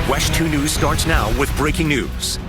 WESH 2 News starts now with breaking news.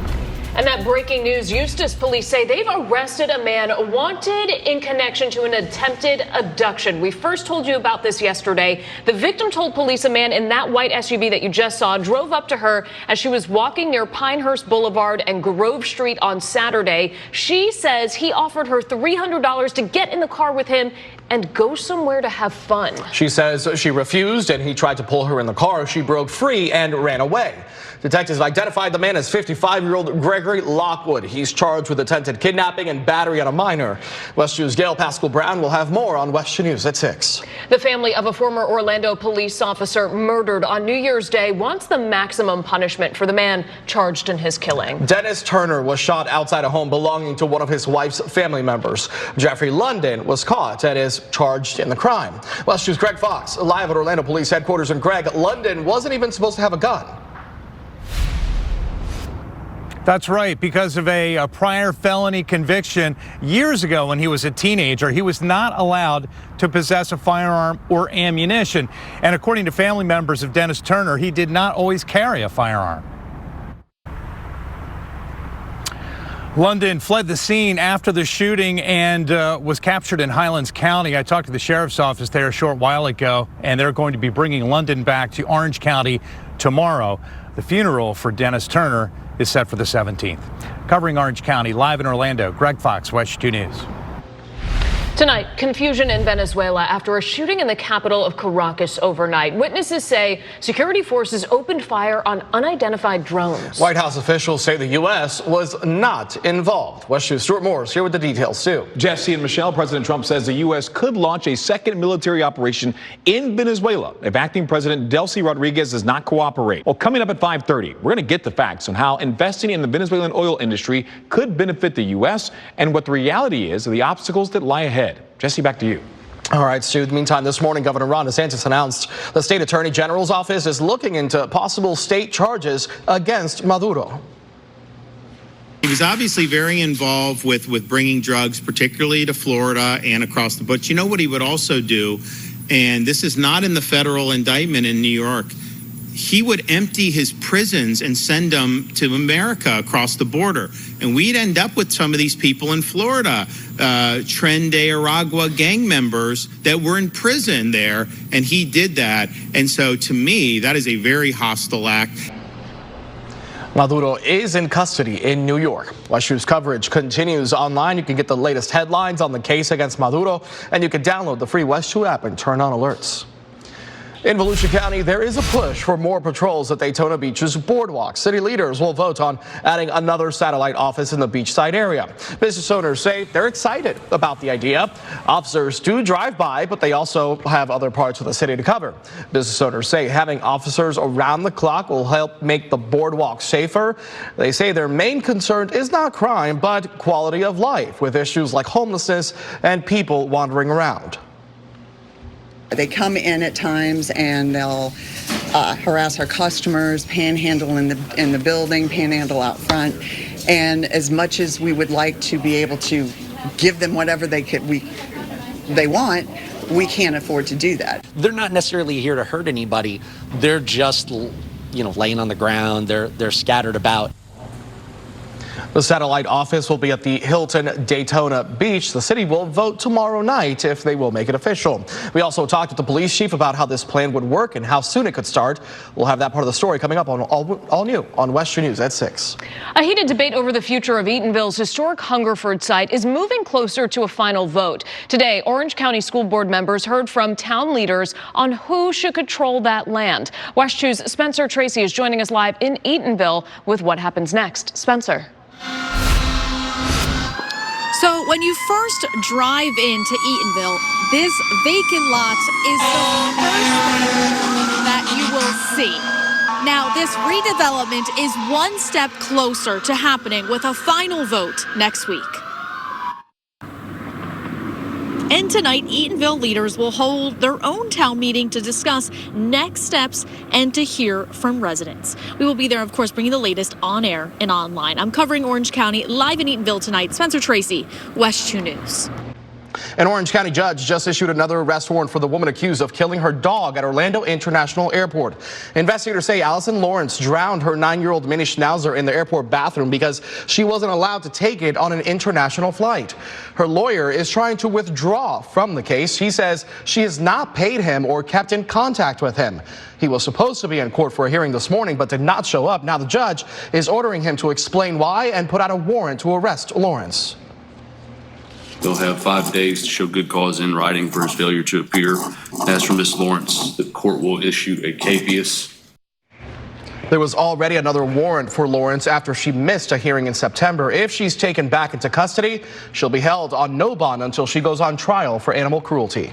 And that breaking news, Eustis police say they've arrested a man wanted in connection to an attempted abduction. We first told you about this yesterday. The victim told police a man in that white SUV that you just saw drove up to her as she was walking near Pinehurst Boulevard and Grove Street on Saturday. She says he offered her $300 to get in the car with him and go somewhere to have fun. She says she refused and he tried to pull her in the car. She broke free and ran away. Detectives identified the man as 55-year-old Gregory Lockwood. He's charged with attempted kidnapping and battery on a minor. WESH News' Gail Pascal Brown will have more on WESH News at 6. The family of a former Orlando police officer murdered on New Year's Day wants the maximum punishment for the man charged in his killing. Dennis Turner was shot outside a home belonging to one of his wife's family members. Jeffrey London was caught and is charged in the crime. WESH News' Greg Fox live at Orlando Police Headquarters. And Greg, London wasn't even supposed to have a gun. That's right. Because of a prior felony conviction years ago when he was a teenager, he was not allowed to possess a firearm or ammunition. And according to family members of Dennis Turner, he did not always carry a firearm. London fled the scene after the shooting and was captured in Highlands County. I talked to the sheriff's office there a short while ago, and they're going to be bringing London back to Orange County tomorrow. The funeral for Dennis Turner is set for the 17th. Covering Orange County, live in Orlando, Greg Fox, WESH 2 News. Tonight, confusion in Venezuela after a shooting in the capital of Caracas overnight. Witnesses say security forces opened fire on unidentified drones. White House officials say the U.S. was not involved. WESH News' Stuart Morris here with the details, too. Jesse and Michelle, President Trump says the U.S. could launch a second military operation in Venezuela if acting President Delcy Rodriguez does not cooperate. Well, coming up at 5:30, we're going to get the facts on how investing in the Venezuelan oil industry could benefit the U.S. and what the reality is of the obstacles that lie ahead. Jesse, back to you. All right, Stu. Meantime, this morning, Governor Ron DeSantis announced the state attorney general's office is looking into possible state charges against Maduro. He was obviously very involved with bringing drugs, particularly to Florida and across the. But you know what he would also do, and this is not in the federal indictment in New York. He would empty his prisons and send them to America across the border. And we'd end up with some of these people in Florida, Tren de Aragua gang members that were in prison there. And he did that. And so to me, that is a very hostile act. Maduro is in custody in New York. WESH News coverage continues online. You can get the latest headlines on the case against Maduro, and you can download the free WESH 2 app and turn on alerts. In Volusia County, there is a push for more patrols at Daytona Beach's boardwalk. City leaders will vote on adding another satellite office in the beachside area. Business owners say they're excited about the idea. Officers do drive by, but they also have other parts of the city to cover. Business owners say having officers around the clock will help make the boardwalk safer. They say their main concern is not crime, but quality of life, with issues like homelessness and people wandering around. They come in at times and they'll harass our customers, panhandle in the building, panhandle out front. And as much as we would like to be able to give them whatever they want, we can't afford to do that. They're not necessarily here to hurt anybody. They're just, laying on the ground. They're scattered about. The satellite office will be at the Hilton Daytona Beach. The city will vote tomorrow night if they will make it official. We also talked with the police chief about how this plan would work and how soon it could start. We'll have that part of the story coming up on all new on WESH News at 6. A heated debate over the future of Eatonville's historic Hungerford site is moving closer to a final vote. Today, Orange County School Board members heard from town leaders on who should control that land. WESH 2's Spencer Tracy is joining us live in Eatonville with what happens next. Spencer. So when you first drive into Eatonville, this vacant lot is the first thing that you will see. Now, this redevelopment is one step closer to happening with a final vote next week. And tonight, Eatonville leaders will hold their own town meeting to discuss next steps and to hear from residents. We will be there, of course, bringing the latest on air and online. I'm covering Orange County live in Eatonville tonight. Spencer Tracy, WESH 2 News. An Orange County judge just issued another arrest warrant for the woman accused of killing her dog at Orlando International Airport. Investigators say Allison Lawrence drowned her 9-year-old mini schnauzer in the airport bathroom because she wasn't allowed to take it on an international flight. Her lawyer is trying to withdraw from the case. She says she has not paid him or kept in contact with him. He was supposed to be in court for a hearing this morning but did not show up. Now the judge is ordering him to explain why and put out a warrant to arrest Lawrence. They'll have 5 days to show good cause in writing for his failure to appear. As for Ms. Lawrence, the court will issue a capias. There was already another warrant for Lawrence after she missed a hearing in September. If she's taken back into custody, she'll be held on no bond until she goes on trial for animal cruelty.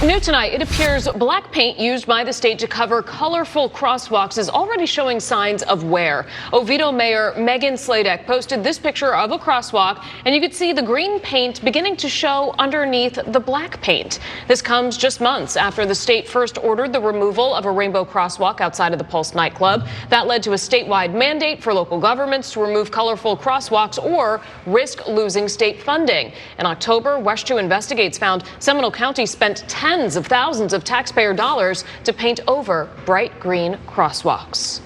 New tonight, it appears black paint used by the state to cover colorful crosswalks is already showing signs of wear. Oviedo Mayor Megan Sladek posted this picture of a crosswalk, and you could see the green paint beginning to show underneath the black paint. This comes just months after the state first ordered the removal of a rainbow crosswalk outside of the Pulse nightclub. That led to a statewide mandate for local governments to remove colorful crosswalks or risk losing state funding. In October, WESH 2 Investigates found Seminole County spent tens of thousands of taxpayer dollars to paint over bright green crosswalks.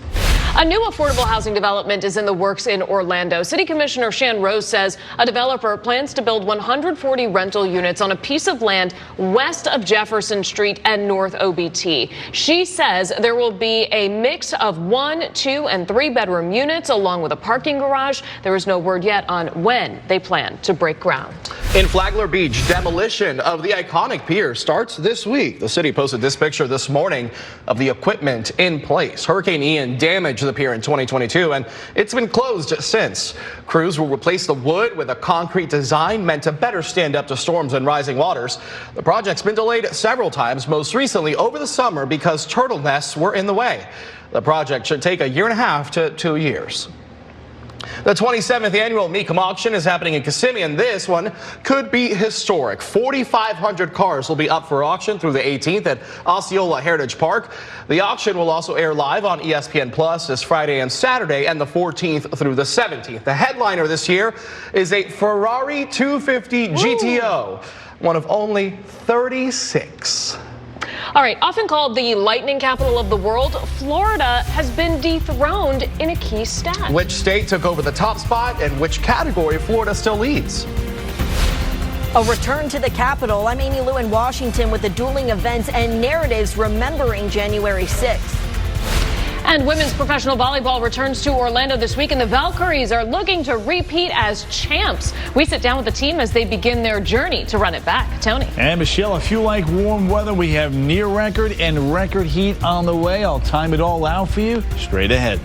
A new affordable housing development is in the works in Orlando. City Commissioner Shan Rose says a developer plans to build 140 rental units on a piece of land west of Jefferson Street and North OBT. She says there will be a mix of 1, 2, and 3 bedroom units along with a parking garage. There is no word yet on when they plan to break ground. In Flagler Beach, demolition of the iconic pier starts this week. The city posted this picture this morning of the equipment in place. Hurricane Ian damaged the pier in 2022, and it's been closed since. Crews will replace the wood with a concrete design meant to better stand up to storms and rising waters. The project's been delayed several times, most recently over the summer because turtle nests were in the way. The project should take 1.5 to 2 years. The 27th annual Mecum auction is happening in Kissimmee, and this one could be historic. 4,500 cars will be up for auction through the 18th at Osceola Heritage Park. The auction will also air live on ESPN Plus this Friday and Saturday, and the 14th through the 17th. The headliner this year is a Ferrari 250 GTO, one of only 36. All right, often called the lightning capital of the world, Florida has been dethroned in a key stat. Which state took over the top spot and which category Florida still leads? A return to the capital. I'm Amy Lou in Washington with the dueling events and narratives remembering January 6th. And women's professional volleyball returns to Orlando this week, and the Valkyries are looking to repeat as champs. We sit down with the team as they begin their journey to run it back. Tony. And Michelle, if you like warm weather, we have near record and record heat on the way. I'll time it all out for you straight ahead.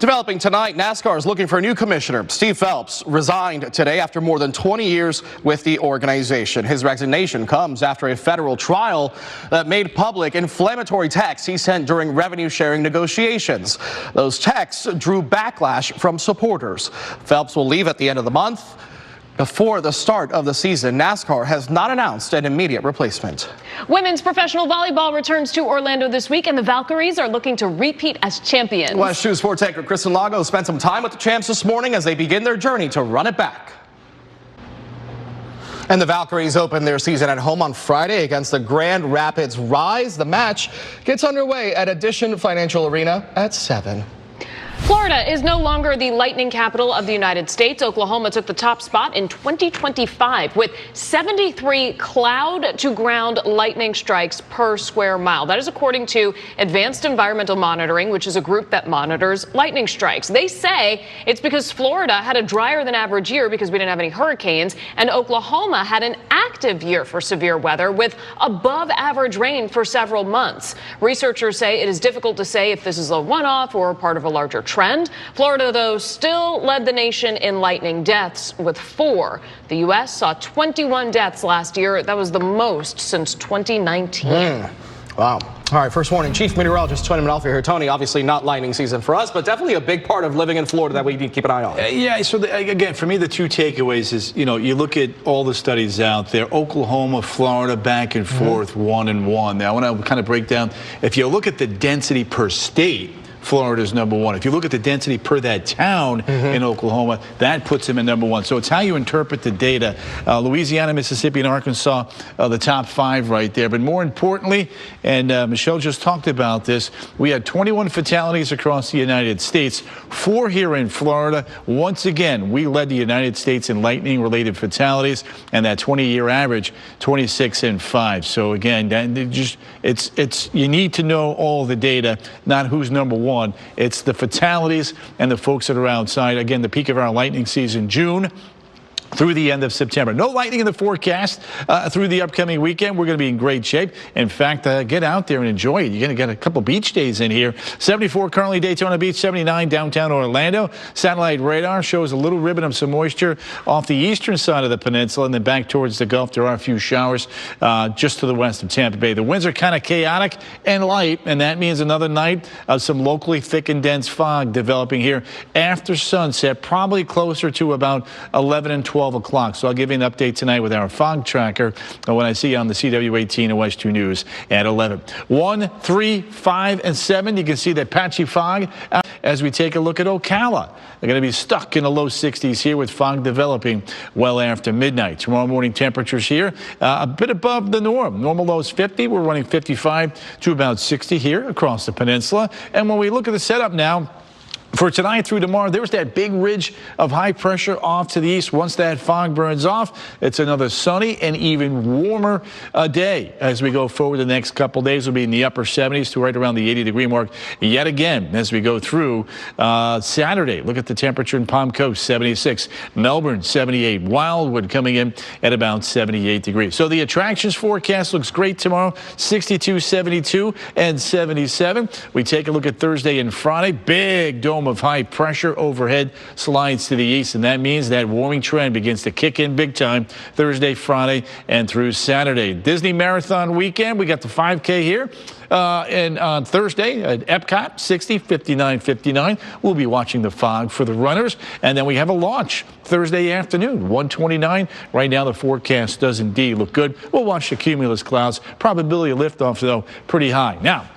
Developing tonight, NASCAR is looking for a new commissioner. Steve Phelps resigned today after more than 20 years with the organization. His resignation comes after a federal trial that made public inflammatory texts he sent during revenue sharing negotiations. Those texts drew backlash from supporters. Phelps will leave at the end of the month. Before the start of the season, NASCAR has not announced an immediate replacement. Women's professional volleyball returns to Orlando this week, and the Valkyries are looking to repeat as champions. WESH 2 sports anchor Kristen Lago spent some time with the champs this morning as they begin their journey to run it back. And the Valkyries open their season at home on Friday against the Grand Rapids Rise. The match gets underway at Addition Financial Arena at 7. Florida is no longer the lightning capital of the United States. Oklahoma took the top spot in 2025 with 73 cloud-to-ground lightning strikes per square mile. That is according to Advanced Environmental Monitoring, which is a group that monitors lightning strikes. They say it's because Florida had a drier than average year because we didn't have any hurricanes, and Oklahoma had an active year for severe weather with above average rain for several months. Researchers say it is difficult to say if this is a one-off or part of a larger trend. Florida, though, still led the nation in lightning deaths with 4. The U.S. saw 21 deaths last year. That was the most since 2019. Wow. All right, first warning, Chief Meteorologist Tony Manalfi here. Tony, obviously not lightning season for us, but definitely a big part of living in Florida that we need to keep an eye on. Yeah, so again, for me, the two takeaways is, you look at all the studies out there, Oklahoma, Florida, back and forth, 1-1. Now, I want to kind of break down, if you look at the density per state, Florida's number one. If you look at the density per that town in Oklahoma, that puts him in number one. So it's how you interpret the data. Louisiana, Mississippi, and Arkansas, the top 5 right there. But more importantly, and Michelle just talked about this, we had 21 fatalities across the United States, 4 here in Florida. Once again, we led the United States in lightning-related fatalities, and that 20-year average, 26 and 5. So again, it's you need to know all the data, not who's number one. It's the fatalities and the folks that are outside. Again, the peak of our lightning season, June through the end of September. No lightning in the forecast through the upcoming weekend. We're going to be in great shape. In fact, get out there and enjoy it. You're going to get a couple beach days in here. 74 currently Daytona Beach, 79 downtown Orlando. Satellite radar shows a little ribbon of some moisture off the eastern side of the peninsula, and then back towards the Gulf. There are a few showers just to the west of Tampa Bay. The winds are kind of chaotic and light, and that means another night of some locally thick and dense fog developing here after sunset, probably closer to about 11 and 12 o'clock. So I'll give you an update tonight with our fog tracker when I see you on the CW18 and West 2 News at 11. 1, 3, 5, and 7. You can see that patchy fog as we take a look at Ocala. They're going to be stuck in the low 60s here with fog developing well after midnight. Tomorrow morning temperatures here a bit above the norm. Normal low is 50. We're running 55 to about 60 here across the peninsula. And when we look at the setup now, for tonight through tomorrow, there's that big ridge of high pressure off to the east. Once that fog burns off, it's another sunny and even warmer day as we go forward. The next couple days will be in the upper 70s to right around the 80-degree mark yet again as we go through Saturday. Look at the temperature in Palm Coast, 76. Melbourne, 78. Wildwood coming in at about 78 degrees. So the attractions forecast looks great tomorrow, 62, 72, and 77. We take a look at Thursday and Friday. Big dome of high pressure overhead slides to the east, and that means that warming trend begins to kick in big time Thursday, Friday, and through Saturday. Disney Marathon weekend, we got the 5K here. And on Thursday at Epcot, 60, 59, 59. We'll be watching the fog for the runners. And then we have a launch Thursday afternoon, 129. Right now, the forecast does indeed look good. We'll watch the cumulus clouds. Probability of liftoff, though, pretty high. Now,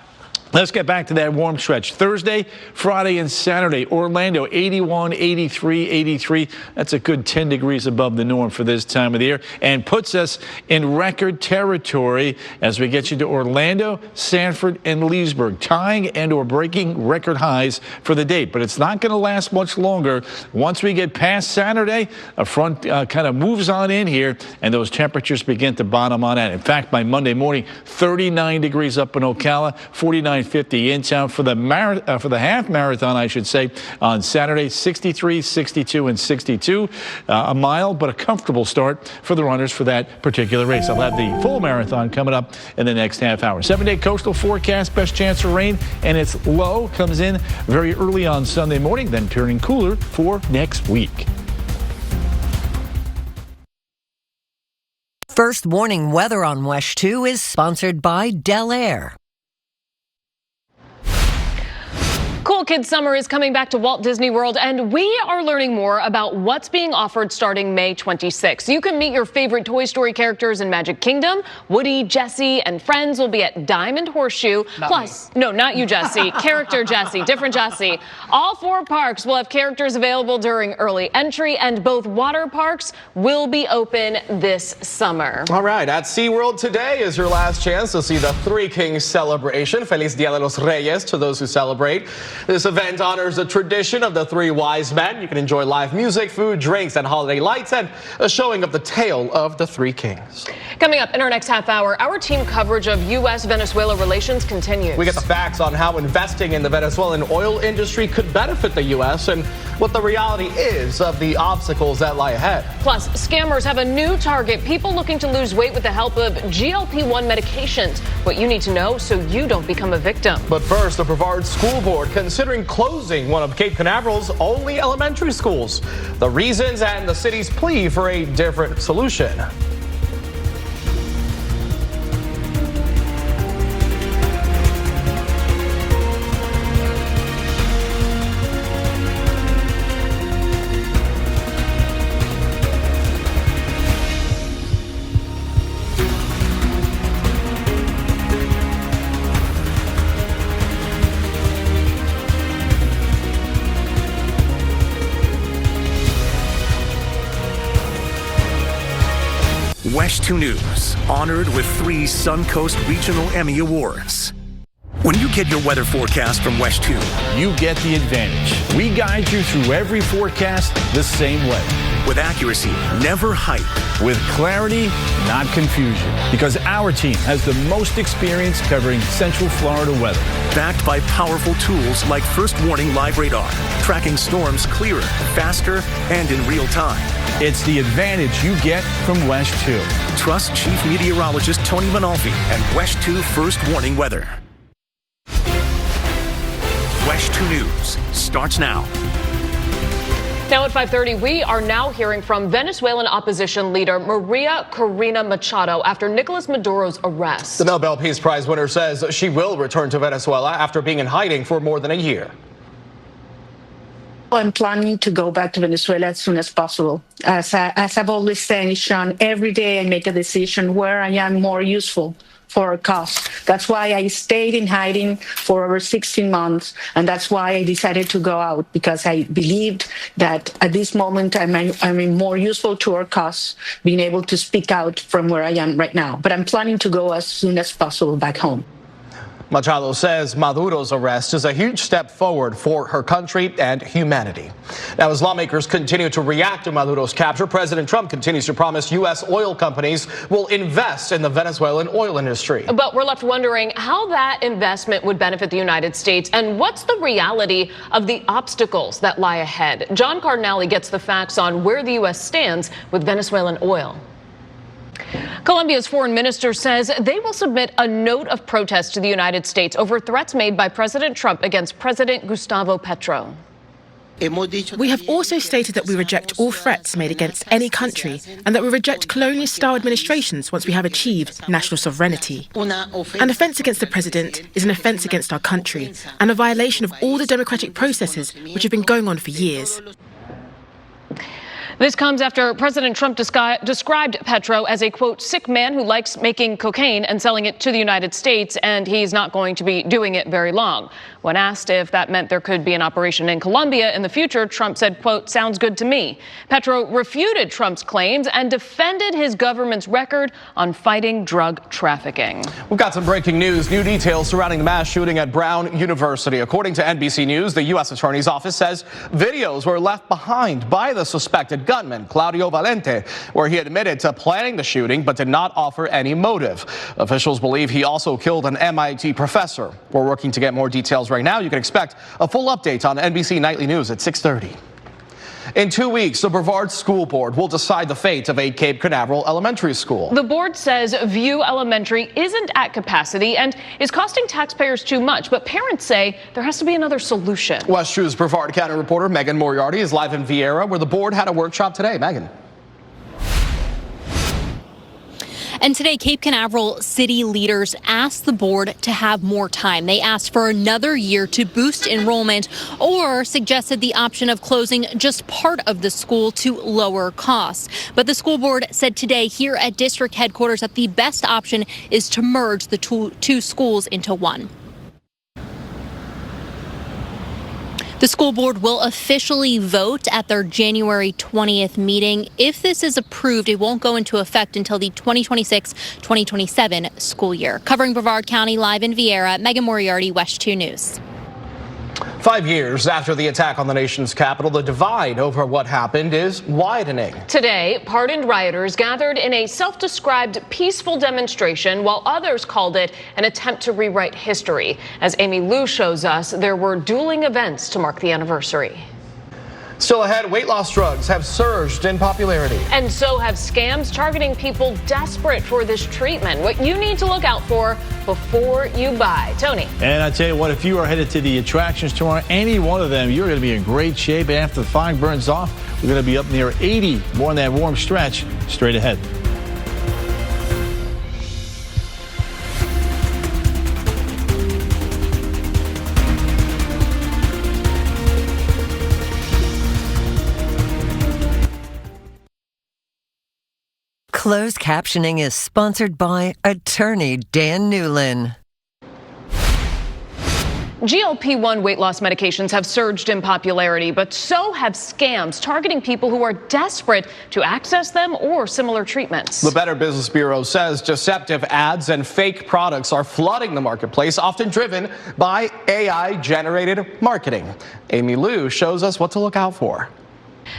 let's get back to that warm stretch. Thursday, Friday, and Saturday. Orlando, 81, 83, 83. That's a good 10 degrees above the norm for this time of the year and puts us in record territory as we get you to Orlando, Sanford, and Leesburg, tying and or breaking record highs for the date. But it's not going to last much longer. Once we get past Saturday, a front kind of moves on in here, and those temperatures begin to bottom on out. In fact, by Monday morning, 39 degrees up in Ocala, 49.50 in town for the half marathon, I should say, on Saturday, 63, 62, and 62. A mild but a comfortable start for the runners for that particular race. I'll have the full marathon coming up in the next half hour. 7-day coastal forecast, best chance of rain, and it's low. Comes in very early on Sunday morning, then turning cooler for next week. First warning weather on WESH 2 is sponsored by Del Air. Cool Kids Summer is coming back to Walt Disney World, and we are learning more about what's being offered starting May 26th. You can meet your favorite Toy Story characters in Magic Kingdom. Woody, Jessie, and friends will be at Diamond Horseshoe. No, not you, Jessie. Character Jessie, different Jessie. All 4 parks will have characters available during early entry, and both water parks will be open this summer. All right, at SeaWorld today is your last chance to see the Three Kings celebration. Feliz Dia de los Reyes to those who celebrate. This event honors the tradition of the 3 wise men. You can enjoy live music, food, drinks, and holiday lights, and a showing of the tale of the 3 kings. Coming up in our next half hour, our team coverage of U.S.-Venezuela relations continues. We get the facts on how investing in the Venezuelan oil industry could benefit the U.S. and what the reality is of the obstacles that lie ahead. Plus, scammers have a new target, people looking to lose weight with the help of GLP-1 medications. What you need to know so you don't become a victim. But first, the Brevard School Board considering closing one of Cape Canaveral's only elementary schools. The reasons and the city's plea for a different solution. WESH 2 News, honored with 3 Suncoast Regional Emmy Awards. When you get your weather forecast from WESH 2, you get the advantage. We guide you through every forecast the same way. With accuracy, never hype. With clarity, not confusion. Because our team has the most experience covering Central Florida weather. Backed by powerful tools like First Warning Live Radar, tracking storms clearer, faster, and in real time. It's the advantage you get from WESH 2. Trust Chief Meteorologist Tony Manalfi and WESH 2 First Warning Weather. WESH 2 News starts now. Now at 5:30, we are now hearing from Venezuelan opposition leader Maria Corina Machado after Nicolas Maduro's arrest. The Nobel Peace Prize winner says she will return to Venezuela after being in hiding for more than a year. I'm planning to go back to Venezuela as soon as possible. As I've always said, Sean, every day I make a decision where I am more useful for a cause. That's why I stayed in hiding for over 16 months, and that's why I decided to go out, because I believed that at this moment I'm more useful to our cause, being able to speak out from where I am right now. But I'm planning to go as soon as possible back home. Machado says Maduro's arrest is a huge step forward for her country and humanity. Now, as lawmakers continue to react to Maduro's capture, President Trump continues to promise U.S. oil companies will invest in the Venezuelan oil industry. But we're left wondering how that investment would benefit the United States and what's the reality of the obstacles that lie ahead. John Cardinale gets the facts on where the U.S. stands with Venezuelan oil. Colombia's foreign minister says they will submit a note of protest to the United States over threats made by President Trump against President Gustavo Petro. We have also stated that we reject all threats made against any country and that we reject colonial-style administrations once we have achieved national sovereignty. An offence against the president is an offence against our country and a violation of all the democratic processes which have been going on for years. This comes after President Trump described Petro as a, quote, sick man who likes making cocaine and selling it to the United States, and he's not going to be doing it very long. When asked if that meant there could be an operation in Colombia in the future, Trump said, quote, sounds good to me. Petro refuted Trump's claims and defended his government's record on fighting drug trafficking. We've got some breaking news. New details surrounding the mass shooting at Brown University. According to NBC News, the U.S. Attorney's Office says videos were left behind by the suspected gunman, Claudio Valente, where he admitted to planning the shooting but did not offer any motive. Officials believe he also killed an MIT professor. We're working to get more details right now. You can expect a full update on NBC Nightly News at 6:30. In 2 weeks, the Brevard School Board will decide the fate of a Cape Canaveral elementary school. The board says View Elementary isn't at capacity and is costing taxpayers too much, but parents say there has to be another solution. WESH 2's Brevard County reporter Megan Moriarty is live in Vieira, where the board had a workshop today. Megan. And today, Cape Canaveral city leaders asked the board to have more time. They asked for another year to boost enrollment or suggested the option of closing just part of the school to lower costs. But the school board said today here at district headquarters that the best option is to merge the two schools into one. The school board will officially vote at their January 20th meeting. If this is approved, it won't go into effect until the 2026-2027 school year. Covering Brevard County, live in Vieira, Megan Moriarty, WESH 2 News. 5 years after the attack on the nation's capital, the divide over what happened is widening. Today, pardoned rioters gathered in a self-described peaceful demonstration, while others called it an attempt to rewrite history. As Amy Lou shows us, there were dueling events to mark the anniversary. Still ahead, weight loss drugs have surged in popularity. And so have scams targeting people desperate for this treatment. What you need to look out for before you buy. Tony. And I tell you what, if you are headed to the attractions tomorrow, any one of them, you're going to be in great shape. After the fog burns off, we're going to be up near 80, more in that warm stretch, straight ahead. Closed captioning is sponsored by attorney Dan Newlin. GLP-1 weight loss medications have surged in popularity, but so have scams targeting people who are desperate to access them or similar treatments. The Better Business Bureau says deceptive ads and fake products are flooding the marketplace, often driven by AI-generated marketing. Amy Liu shows us what to look out for.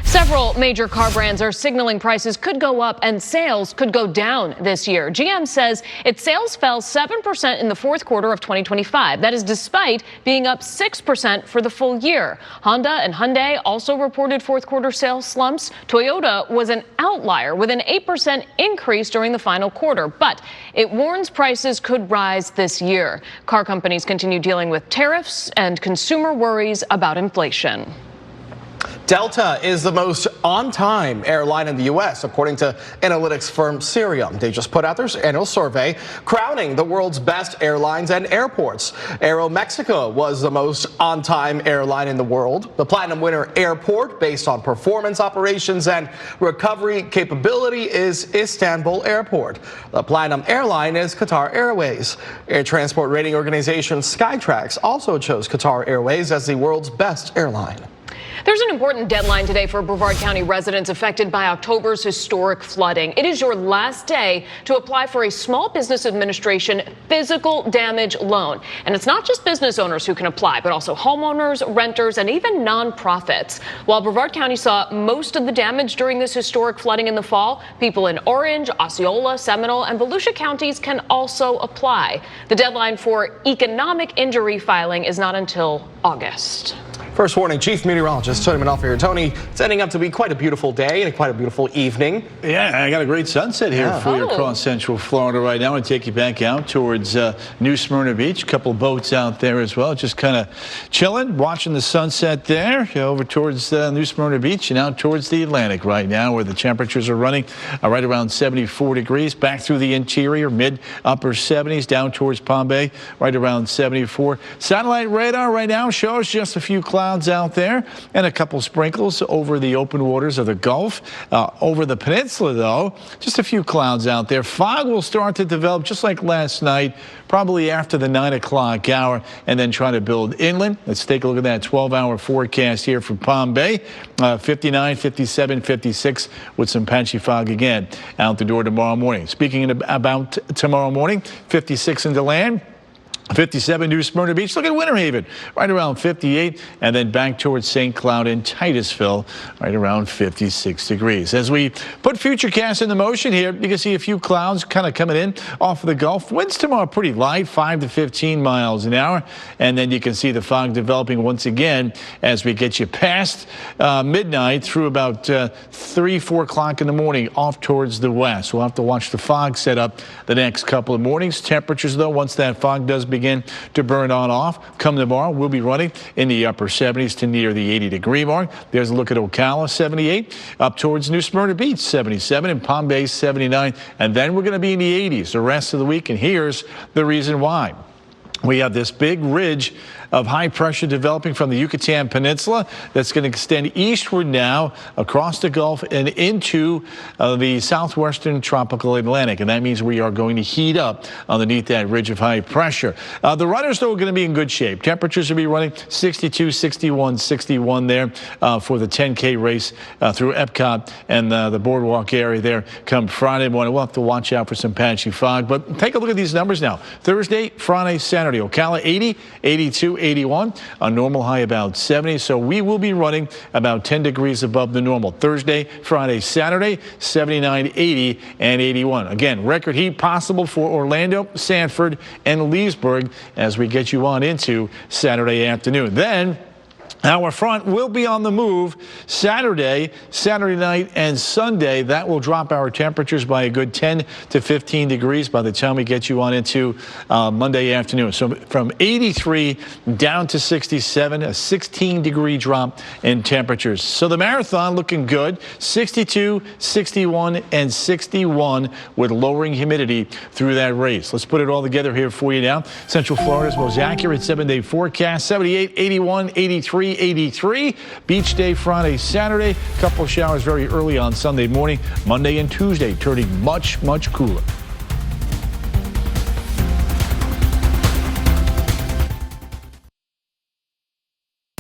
Several major car brands are signaling prices could go up and sales could go down this year. GM says its sales fell 7% in the fourth quarter of 2025. That is despite being up 6% for the full year. Honda and Hyundai also reported fourth quarter sales slumps. Toyota was an outlier with an 8% increase during the final quarter, but it warns prices could rise this year. Car companies continue dealing with tariffs and consumer worries about inflation. Delta is the most on-time airline in the U.S., according to analytics firm Cirium. They just put out their annual survey crowning the world's best airlines and airports. Aeromexico was the most on-time airline in the world. The Platinum winner airport, based on performance, operations, and recovery capability, is Istanbul Airport. The Platinum airline is Qatar Airways. Air transport rating organization Skytrax also chose Qatar Airways as the world's best airline. There's an important deadline today for Brevard County residents affected by October's historic flooding. It is your last day to apply for a Small Business Administration physical damage loan. And it's not just business owners who can apply, but also homeowners, renters, and even nonprofits. While Brevard County saw most of the damage during this historic flooding in the fall, people in Orange, Osceola, Seminole, and Volusia counties can also apply. The deadline for economic injury filing is not until August. First warning, Chief Meteorologist Tony Manolfi here. Tony, it's ending up to be quite a beautiful day and quite a beautiful evening. Yeah, I got a great sunset here for you across Central Florida right now. I'm going to take you back out towards New Smyrna Beach. A couple of boats out there as well, just kind of chilling, watching the sunset there, over towards New Smyrna Beach and out towards the Atlantic right now, where the temperatures are running right around 74 degrees. Back through the interior, mid-upper 70s, down towards Palm Bay, right around 74. Satellite radar right now shows just a few clouds out there and a couple sprinkles over the open waters of the Gulf. Over the peninsula, though, just a few clouds out there. Fog will start to develop just like last night, probably after the 9 o'clock hour, and then try to build inland. Let's take a look at that 12-hour forecast here for Palm Bay. 59, 57, 56 with some patchy fog again out the door tomorrow morning. Speaking about tomorrow morning, 56 in DeLand. 57 New Smyrna Beach. Look at Winter Haven, right around 58, and then back towards St. Cloud and Titusville, right around 56 degrees. As we put Futurecast into motion here, you can see a few clouds kind of coming in off of the Gulf. Winds tomorrow pretty light, 5 to 15 miles an hour, and then you can see the fog developing once again as we get you past midnight through about 3, 4 o'clock in the morning off towards the west. We'll have to watch the fog set up the next couple of mornings. Temperatures, though, once that fog does begin to burn on off, come tomorrow, we'll be running in the upper 70s to near the 80-degree mark. There's a look at Ocala, 78, up towards New Smyrna Beach, 77, and Palm Bay, 79, and then we're going to be in the 80s the rest of the week, and here's the reason why. We have this big ridge of high pressure developing from the Yucatan Peninsula that's going to extend eastward now across the Gulf and into the southwestern tropical Atlantic. And that means we are going to heat up underneath that ridge of high pressure. The runners, though, are going to be in good shape. Temperatures will be running 62, 61, 61 there for the 10K race through Epcot and the boardwalk area there come Friday morning. We'll have to watch out for some patchy fog. But take a look at these numbers now. Thursday, Friday, Saturday. Ocala 80, 82, 81, a normal high about 70. So we will be running about 10 degrees above the normal. Thursday, Friday, Saturday, 79, 80, and 81. Again, record heat possible for Orlando, Sanford, and Leesburg as we get you on into Saturday afternoon. Then our front will be on the move Saturday, Saturday night, and Sunday. That will drop our temperatures by a good 10 to 15 degrees by the time we get you on into Monday afternoon. So from 83 down to 67, a 16-degree drop in temperatures. So the marathon looking good, 62, 61, and 61 with lowering humidity through that race. Let's put it all together here for you now. Central Florida's most accurate 7-day forecast, 78, 81, 83, 83. Beach day Friday, Saturday. Couple of showers very early on Sunday morning. Monday and Tuesday turning much, much cooler.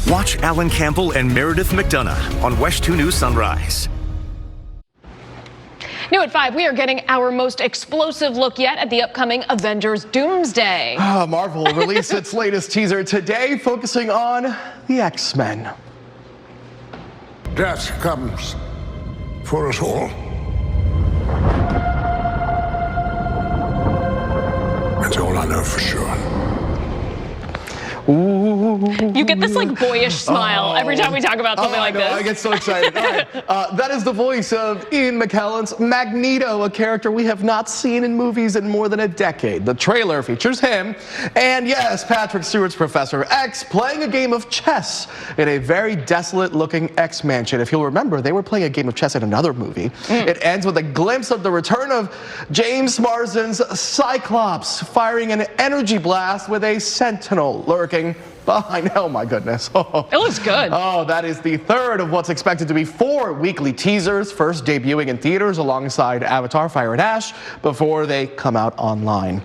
Watch Alan Campbell and Meredith McDonough on WESH 2 News Sunrise. New at 5, we are getting our most explosive look yet at the upcoming Avengers Doomsday. Marvel released its latest teaser today, focusing on the X-Men. Death comes for us all. That's all I know for sure. Ooh. You get this like boyish smile every time we talk about something like this. I get so excited. All right. That is the voice of Ian McKellen's Magneto, a character we have not seen in movies in more than a decade. The trailer features him and, yes, Patrick Stewart's Professor X playing a game of chess in a very desolate-looking X mansion. If you'll remember, they were playing a game of chess in another movie. It ends with a glimpse of the return of James Marsden's Cyclops firing an energy blast with a Sentinel lurking behind. Oh my goodness. It looks good. Oh, that is the third of what's expected to be 4 weekly teasers, first debuting in theaters alongside Avatar: Fire and Ash before they come out online.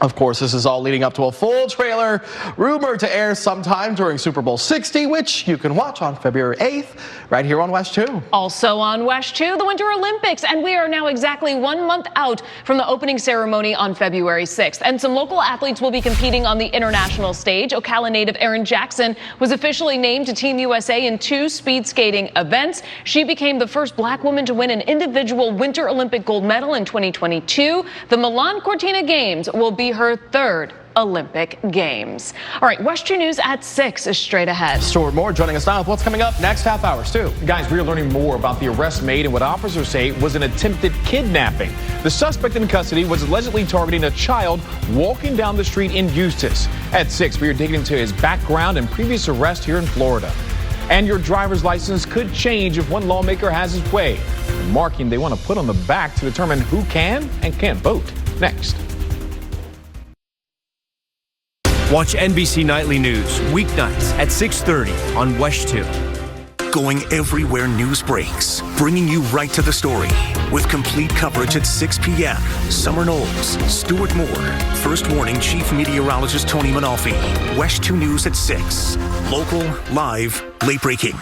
Of course, this is all leading up to a full trailer rumored to air sometime during Super Bowl 60, which you can watch on February 8th right here on WESH 2. Also on WESH 2, the Winter Olympics, and we are now exactly 1 month out from the opening ceremony on February 6th. And some local athletes will be competing on the international stage. Ocala native Erin Jackson was officially named to Team USA in 2 speed skating events. She became the first black woman to win an individual Winter Olympic gold medal in 2022. The Milan Cortina Games will be her 3rd Olympic Games. All right, WESH 2 News at 6 is straight ahead. Stuart Moore joining us now with what's coming up next half hour, Stu. Guys, we are learning more about the arrest made and what officers say was an attempted kidnapping. The suspect in custody was allegedly targeting a child walking down the street in Eustis. At 6, we are digging into his background and previous arrest here in Florida. And your driver's license could change if one lawmaker has his way. The marking they want to put on the back to determine who can and can't vote. Next. Watch NBC Nightly News weeknights at 6:30 on WESH 2. Going everywhere news breaks, bringing you right to the story. With complete coverage at 6 p.m. Summer Knowles, Stuart Moore, First Warning Chief Meteorologist Tony Manalfi. WESH 2 News at 6. Local, live, late breaking.